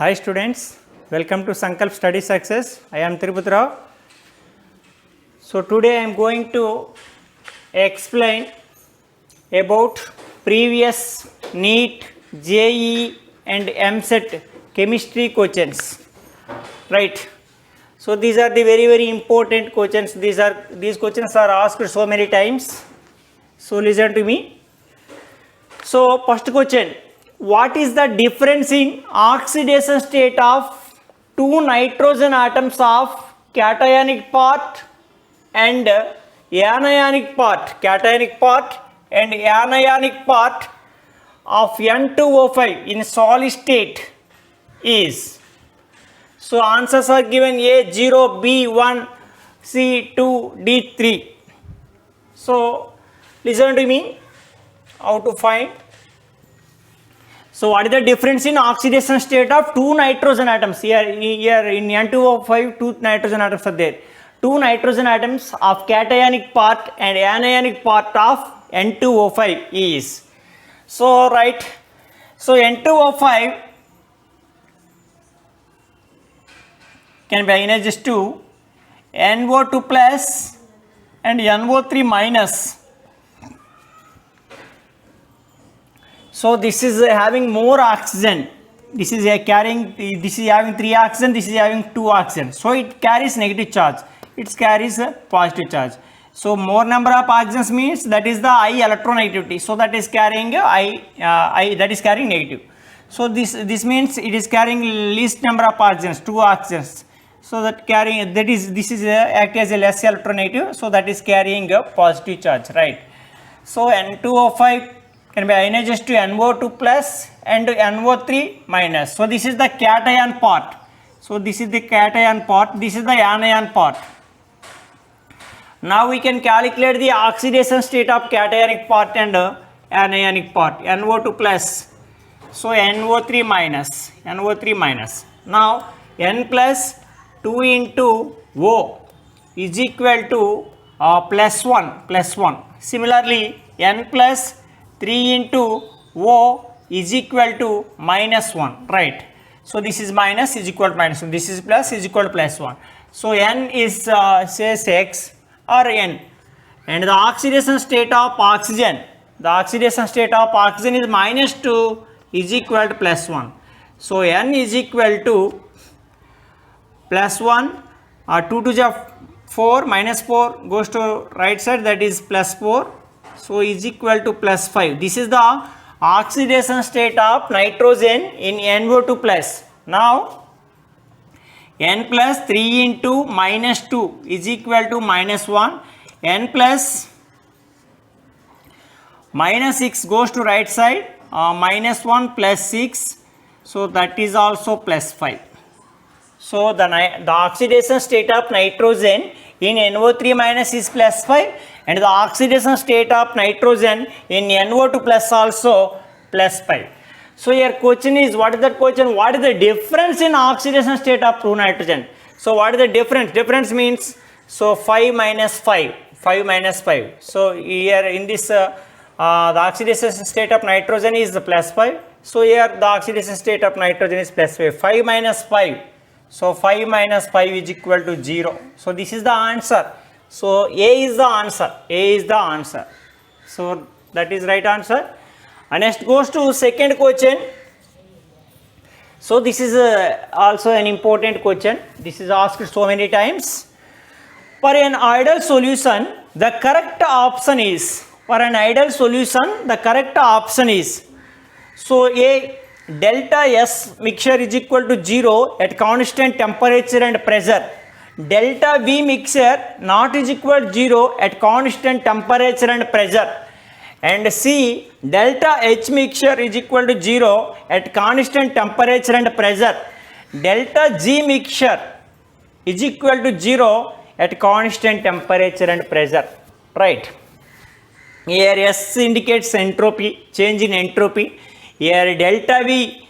Hi students, welcome to Sankalp Study Success. I am Tirupati Rao. So today I am going to explain about previous NEET, JEE and MSET chemistry questions. Right. So these are the very important questions. These questions are asked so many times. So listen to me. So first question. What is the difference in oxidation state of two nitrogen atoms of cationic part and anionic part, and anionic part of N2O5 in solid state is? So answers are given A 0, B 1, C 2, D 3. So listen to me how to find. So what is the difference in oxidation state of two nitrogen atoms? Here in N2O5 two nitrogen atoms are there. Two nitrogen atoms of cationic part and anionic part of N2O5 is. So right. So N2O5 can be ionized to NO2 plus and NO3 minus. So this is having more oxygen. This is having 3 oxygen. This is having 2 oxygen. So it carries negative charge. It carries a positive charge. So more number of oxygens means that is the I electronegativity. So that is carrying that is carrying negative. So this means it is carrying least number of oxygens, 2 oxygens. So that carrying this is act as a less electronegative. So that is carrying a positive charge, right? So N2O5 can be ionized to NO2 plus and NO3 minus. So this is the cation part. So this is the cation part. This is the anion part. Now we can calculate the oxidation state of cationic part and anionic part. NO2 plus. So NO3 minus. NO3 minus. Now N plus 2 into O is equal to plus 1. Similarly N plus 3 into O is equal to minus 1, right? So this is minus is equal to minus 1. This is plus is equal to plus 1. So N is says X or N, and the oxidation state of oxygen. The oxidation state of oxygen is minus 2 is equal to plus 1. So N is equal to plus 1. 2 to the 4 minus 4 goes to right side, that is plus 4. So is equal to plus 5. This is the oxidation state of nitrogen in NO2 plus. Now N plus 3 into minus 2 is equal to minus 1. N plus minus 6 goes to right side. Minus 1 plus 6. So that is also plus 5. So the oxidation state of nitrogen in NO3 minus is plus 5, and the oxidation state of nitrogen in NO2 plus also plus 5. So your question is, what is that question? What is the difference in oxidation state of two nitrogen? So what is the difference? Difference means, so 5 minus 5. So here in this the oxidation state of nitrogen is plus 5. So here the oxidation state of nitrogen is plus 5. 5 minus 5. So 5 minus 5 is equal to 0. So this is the answer. So A is the answer. So that is right answer. And next goes to second question. So this is also an important question. This is asked so many times. For an ideal solution, the correct option is. So A, delta S mixture is equal to 0 at constant temperature and pressure. Delta V mixture not is equal to 0 at constant temperature and pressure. And C, delta H mixture is equal to 0 at constant temperature and pressure. Delta G mixture is equal to 0 at constant temperature and pressure. Right. Here S indicates entropy, change in entropy. Here delta V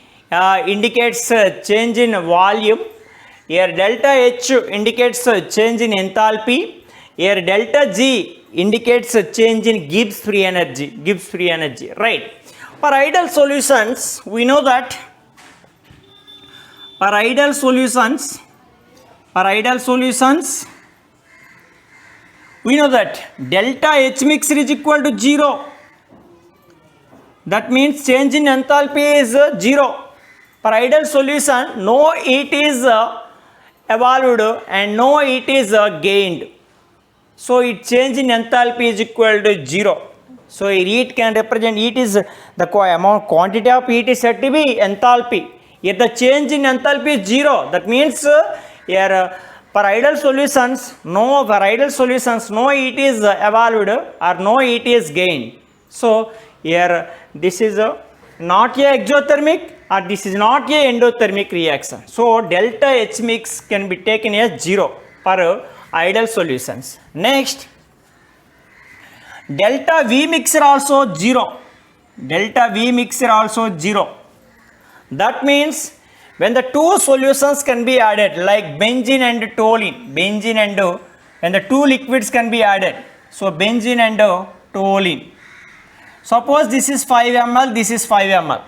indicates change in volume. Here delta H indicates change in enthalpy. Here delta G indicates change in Gibbs free energy, right? For ideal solutions, we know that for ideal solutions, we know that delta H mixer is equal to 0. That means change in enthalpy is 0. For ideal solution, no heat is evolved and no heat is gained. So its change in enthalpy is equal to 0. So heat can represent, heat is the amount, quantity of heat is said to be enthalpy. If the change in enthalpy is 0, that means here for ideal solutions, no heat is evolved or no heat is gained. So here this is not a exothermic or this is not a endothermic reaction. So delta H mix can be taken as 0 for ideal solutions. Next, delta V mixer also 0. Delta V mixer also 0. That means when the two solutions can be added like benzene and toluene, when the two liquids can be added, so benzene and toluene. Suppose this is 5 ml, this is 5 ml.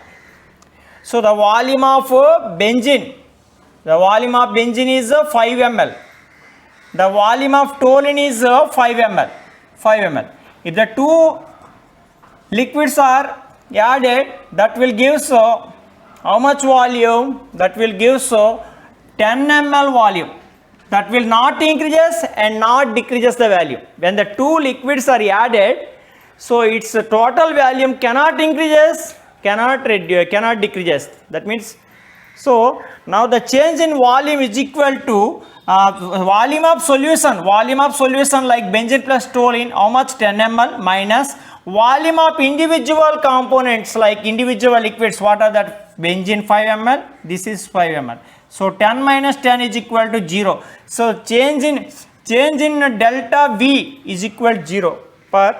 So the volume of benzene is 5 ml. The volume of toluene is 5 ml. If the two liquids are added, that will give how much volume? That will give 10 ml volume. That will not increases and not decreases the value. When the two liquids are added, so its total volume cannot increases, cannot decreases. That means, so now the change in volume is equal to volume of solution like benzene plus toluene, how much? 10 ml minus volume of individual components like individual liquids. What are that? Benzene 5 ml, this is 5 ml. So 10 minus 10 is equal to 0. So change in delta V is equal to 0 for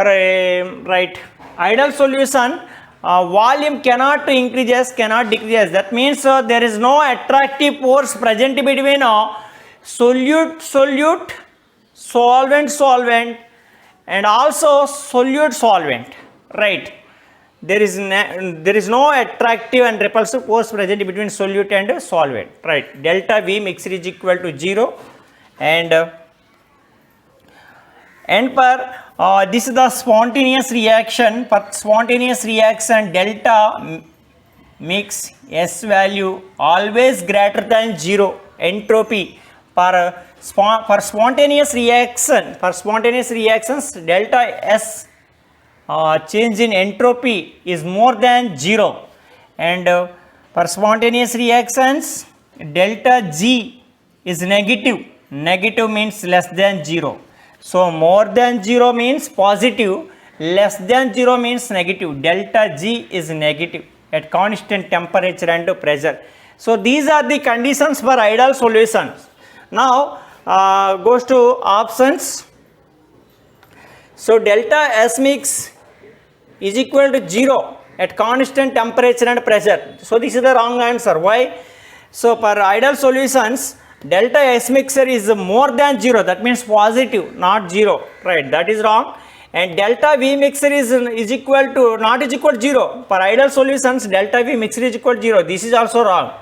a ideal solution. Volume cannot increases, cannot decreases. That means there is no attractive force present between solute, solvent and also solute. Right? There is no attractive and repulsive force present between solute and solvent. Right? Delta V mixer is equal to 0 and for this is the spontaneous reaction. For spontaneous reaction, delta mix S value always greater than 0. Entropy for spontaneous reactions, delta S change in entropy is more than 0, and for spontaneous reactions, delta G is negative. Negative means less than 0. So more than 0 means positive, less than 0 means negative. Delta G is negative at constant temperature and pressure. So these are the conditions for ideal solutions. Now goes to options. So delta S mix is equal to 0 at constant temperature and pressure. So this is the wrong answer. Why? So for ideal solutions, delta S mixer is more than 0. That means positive, not 0. Right? That is wrong. And delta V mixer is equal to, not is equal to 0. For ideal solutions, delta V mixer is equal to 0. This is also wrong.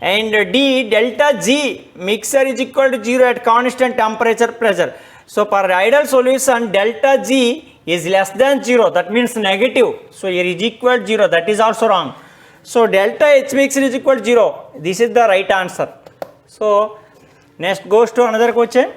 And D, delta G mixer is equal to 0 at constant temperature pressure. So for ideal solution, delta G is less than 0. That means negative. So here is equal to 0. That is also wrong. So delta H mixer is equal to 0. This is the right answer. So next goes to another question.